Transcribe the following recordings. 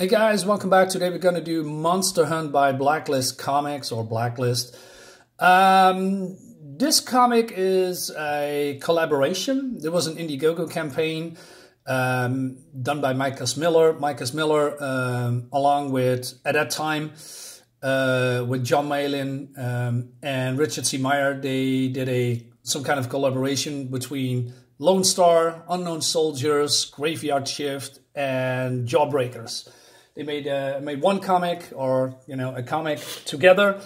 Hey guys, welcome back. Today we're going to do Monster Hunt by Blacklist Comics or Blacklist. This comic is a collaboration. There was an Indiegogo campaign done by Micah Miller. Along with, at that time, with John Malin and Richard C. Meyer, they did some kind of collaboration between Lone Star, Unknown Soldiers, Graveyard Shift, and Jawbreakers. They made one comic, or a comic together,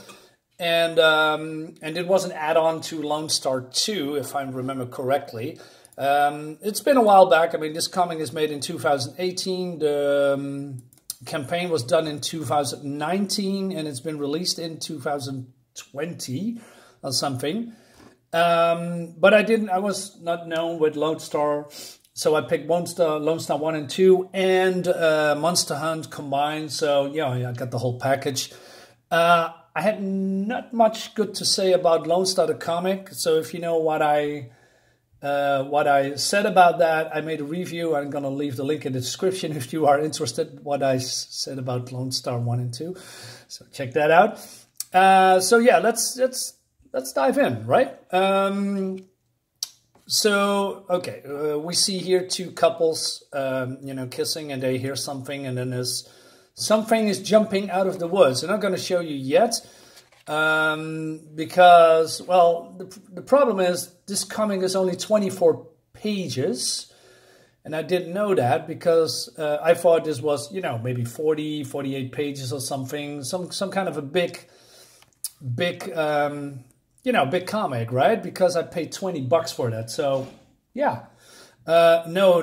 and it was an add-on to Lone Star 2, if I remember correctly. It's been a while back. I mean, this comic is made in 2018. The campaign was done in 2019, and it's been released in 2020 or something. But I was not known with Lone Star. So I picked Lone Star 1 and 2 and Monster Hunt combined. So yeah, I got the whole package. I had not much good to say about Lone Star the comic. So if you know what I said about that, I made a review. I'm gonna leave the link in the description if you are interested. What I said about Lone Star 1 and 2. So check that out. So yeah, let's dive in, right? So, okay, we see here two couples, kissing, and they hear something, and then something is jumping out of the woods. I'm not going to show you yet, because, well, the problem is this comic is only 24 pages, and I didn't know that because I thought this was, maybe 40, 48 pages or something, some kind of a big comic, right? Because I paid $20 for that. So, yeah. No.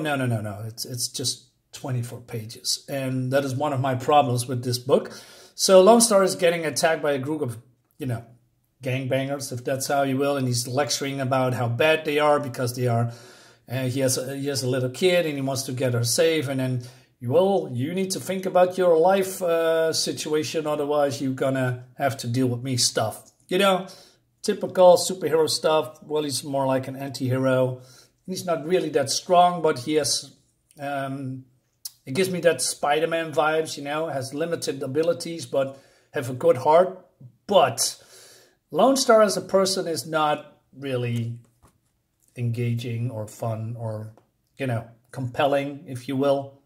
It's just 24 pages. And that is one of my problems with this book. So Lone Star is getting attacked by a group of, gangbangers, if that's how you will. And he's lecturing about how bad they are because they are, he has a little kid and he wants to get her safe. And then, you need to think about your life situation. Otherwise, you're going to have to deal with me stuff. Typical superhero stuff. Well, he's more like an anti-hero. He's not really that strong, but he has... it gives me that Spider-Man vibes, has limited abilities, but have a good heart. But Lone Star as a person is not really engaging or fun or, compelling, if you will.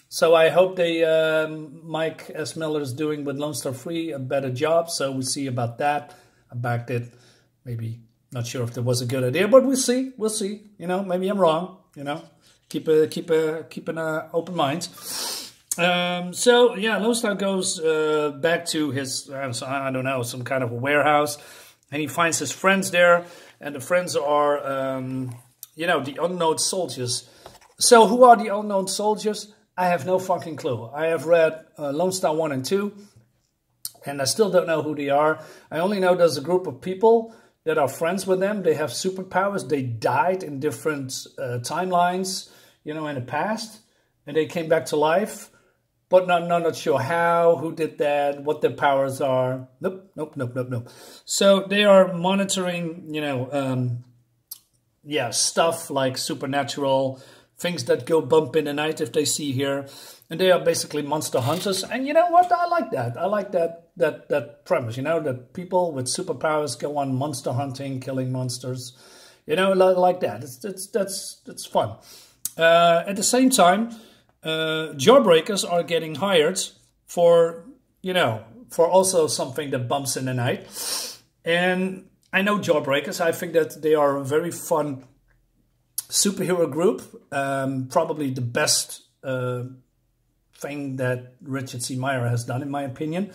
So I hope Mike S. Miller is doing with Lone Star 3 a better job. So we'll see about that. I backed it. Maybe not sure if that was a good idea, but we'll see. We'll see. Maybe I'm wrong. Keep an open mind. So yeah, Lone Star goes back to his I don't know, some kind of a warehouse, and he finds his friends there, and the friends are the Unknown Soldiers. So who are the Unknown Soldiers? I have no fucking clue. I have read Lone Star 1 and 2, and I still don't know who they are. I only know there's a group of people that are friends with them. They have superpowers. They died in different timelines, in the past, and they came back to life, but not sure how, who did that, what their powers are. Nope. So they are monitoring, stuff like supernatural things that go bump in the night, if they see here. And they are basically monster hunters. And you know what? I like that. I like that premise, that people with superpowers go on monster hunting, killing monsters. Like that. That's fun. At the same time, Jawbreakers are getting hired for also something that bumps in the night. And I know Jawbreakers. I think that they are a very fun superhero group, probably the best thing that Richard C. Meyer has done, in my opinion.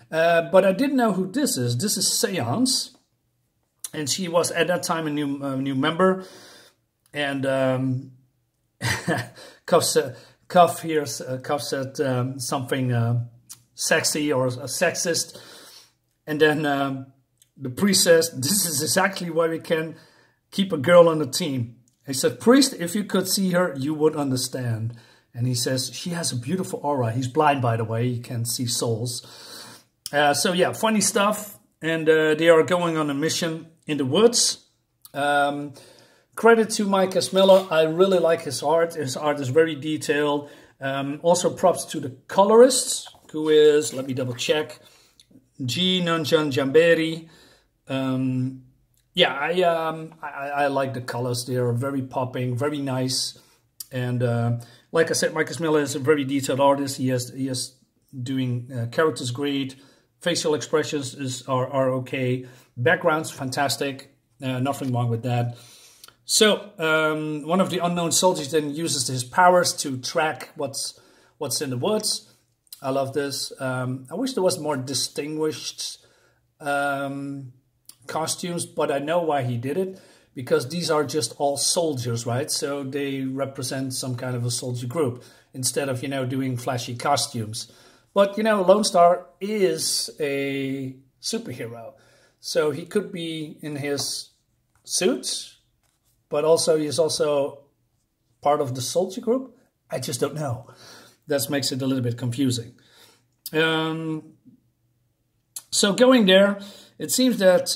But I didn't know who this is. This is Seance, and she was at that time a new member. And Cuff said something sexy or sexist, and then the priest says, "This is exactly why we can keep a girl on the team." He said, "Priest, if you could see her, you would understand." And he says, "She has a beautiful aura." He's blind, by the way. He can see souls. So yeah, funny stuff. And they are going on a mission in the woods. Credit to Mike S. Miller. I really like his art. His art is very detailed. Also props to the colorist, who is, let me double check, G. Nanjan Jamberi. Yeah, I like the colors. They are very popping, very nice. And like I said, Marcus Miller is a very detailed artist. He is doing characters great. Facial expressions are okay. Backgrounds, fantastic. Nothing wrong with that. So one of the unknown soldiers then uses his powers to track what's in the woods. I love this. I wish there was more distinguished costumes, but I know why he did it, because these are just all soldiers, right? So they represent some kind of a soldier group instead of, you know, doing flashy costumes. But, you know, Lone Star is a superhero, so he could be in his suit, but also he's also part of the soldier group. I just don't know. That makes it a little bit confusing. So going there, it seems that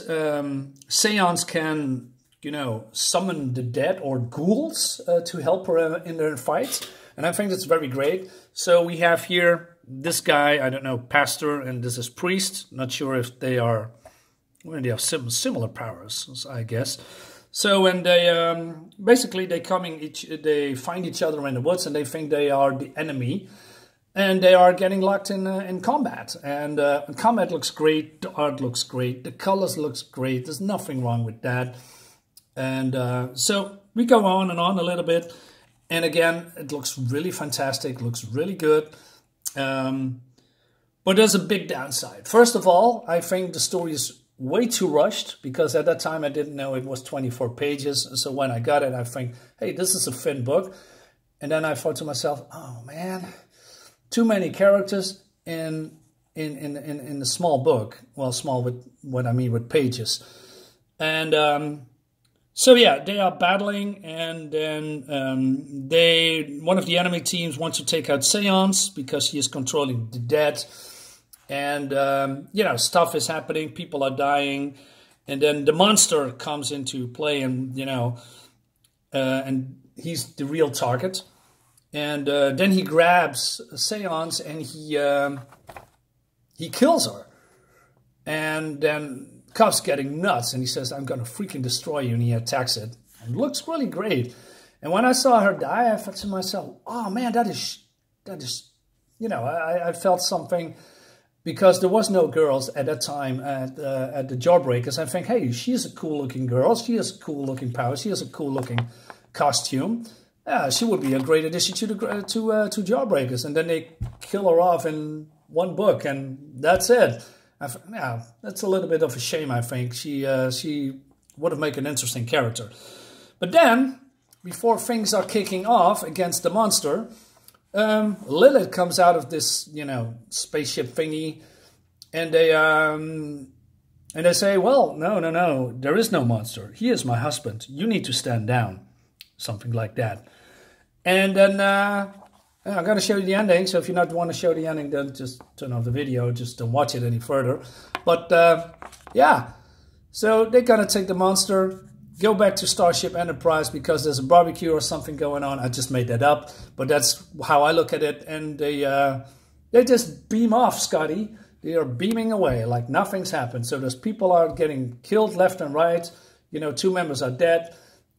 Seance can, you know, summon the dead or ghouls to help her in their fight. And I think that's very great. So we have here this guy, I don't know, pastor, and this is priest. Not sure if they are, well, they have similar powers, I guess. So when they basically they find each other in the woods, and they think they are the enemy, and they are getting locked in combat. And combat looks great, the art looks great, the colors looks great. There's nothing wrong with that. And so we go on and on a little bit, and again, it looks really fantastic, looks really good. But there's a big downside. First of all, I think the story is way too rushed, because at that time I didn't know it was 24 pages. So when I got it, I think, hey, this is a thin book. And then I thought to myself, oh man, too many characters in a small book. Well, small with what I mean with pages. And so yeah, they are battling, and then one of the enemy teams wants to take out Seance because he is controlling the dead. And, you know, stuff is happening, people are dying, and then the monster comes into play, and, you know, and he's the real target. And then he grabs Seance, and he kills her. And then Kuff's getting nuts, and he says, I'm going to freaking destroy you, and he attacks it. And it looks really great. And when I saw her die, I thought to myself, oh man, that is, you know, I felt something. Because there was no girls at that time at the Jawbreakers. I think, hey, she's a cool-looking girl. She has a cool-looking power. She has a cool-looking costume. Yeah, she would be a great addition to Jawbreakers. And then they kill her off in one book, and that's it. Yeah, that's a little bit of a shame, I think. She would have made an interesting character. But then, before things are kicking off against the monster, Lilith comes out of this, you know, spaceship thingy, and they say, well, no, there is no monster. He is my husband. You need to stand down. Something like that. And then I'm going to show you the ending. So if you don't want to show the ending, then just turn off the video. Just don't watch it any further. But yeah, so they're going to take the monster, go back to Starship Enterprise because there's a barbecue or something going on. I just made that up, but that's how I look at it. And they just beam off Scotty. They are beaming away like nothing's happened. So there's people are getting killed left and right. You know, 2 members are dead,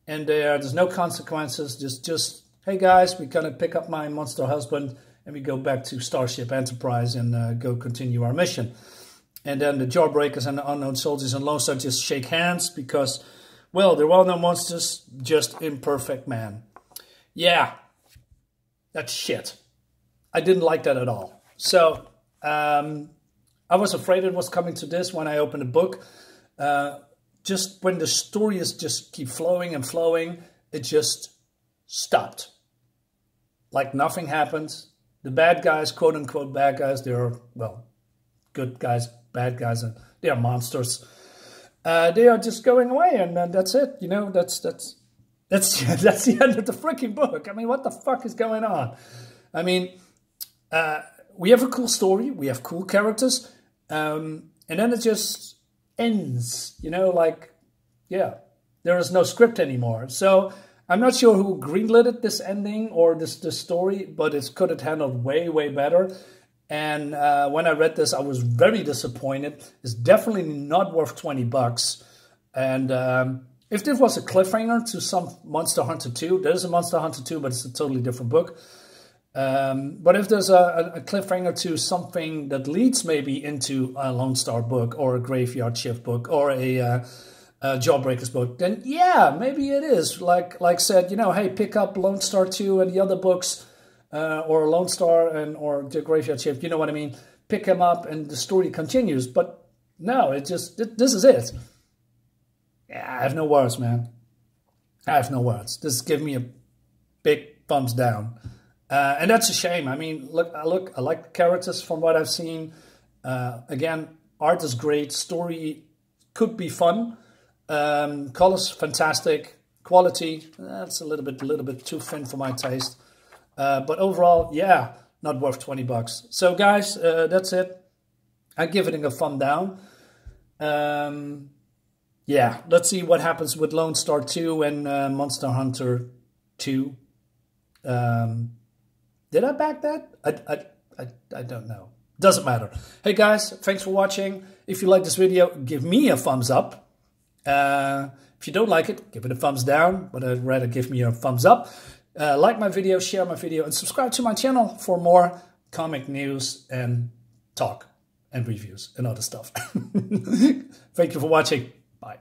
and there's no consequences. Just hey guys, we're gonna pick up my monster husband, and we go back to Starship Enterprise and go continue our mission. And then the Jawbreakers and the Unknown Soldiers and Lone Star just shake hands because, well, there are no monsters, just imperfect man. Yeah, that's shit. I didn't like that at all. So I was afraid it was coming to this when I opened the book. Just when the story is just keep flowing and flowing, it just stopped. Like nothing happened. The bad guys, quote unquote bad guys, they're, well, good guys, bad guys, and they are monsters. They are just going away, and that's it. You know, that's the end of the freaking book. I mean, what the fuck is going on? I mean, we have a cool story, we have cool characters, and then it just ends. You know, like, yeah, there is no script anymore. So I'm not sure who greenlit this ending or this story, but it could have handled way, way better. And when I read this, I was very disappointed. It's definitely not worth 20 bucks. And if this was a cliffhanger to some Monster Hunter 2, there's a Monster Hunter 2, but it's a totally different book. But if there's a cliffhanger to something that leads maybe into a Lone Star book or a Graveyard Shift book or a Jawbreakers book, then yeah, maybe it is. Like said, you know, hey, pick up Lone Star 2 and the other books, or Lone Star or the Graveyard Shift, you know what I mean? Pick them up and the story continues. But no, this is it. Yeah, I have no words, man. I have no words. This gives me a big thumbs down. And that's a shame. I mean, I like the characters from what I've seen. Again, art is great. Story could be fun. Colors fantastic. Quality, that's a little bit too thin for my taste. But overall, yeah, not worth 20 bucks. So guys, that's it. I give it a thumb down. Yeah, let's see what happens with Lone Star 2 and Monster Hunter 2. Did I back that? I don't know. Doesn't matter. Hey guys, thanks for watching. If you like this video, give me a thumbs up. If you don't like it, give it a thumbs down, but I'd rather give me a thumbs up. Like my video, share my video, and subscribe to my channel for more comic news and talk and reviews and other stuff. Thank you for watching. Bye.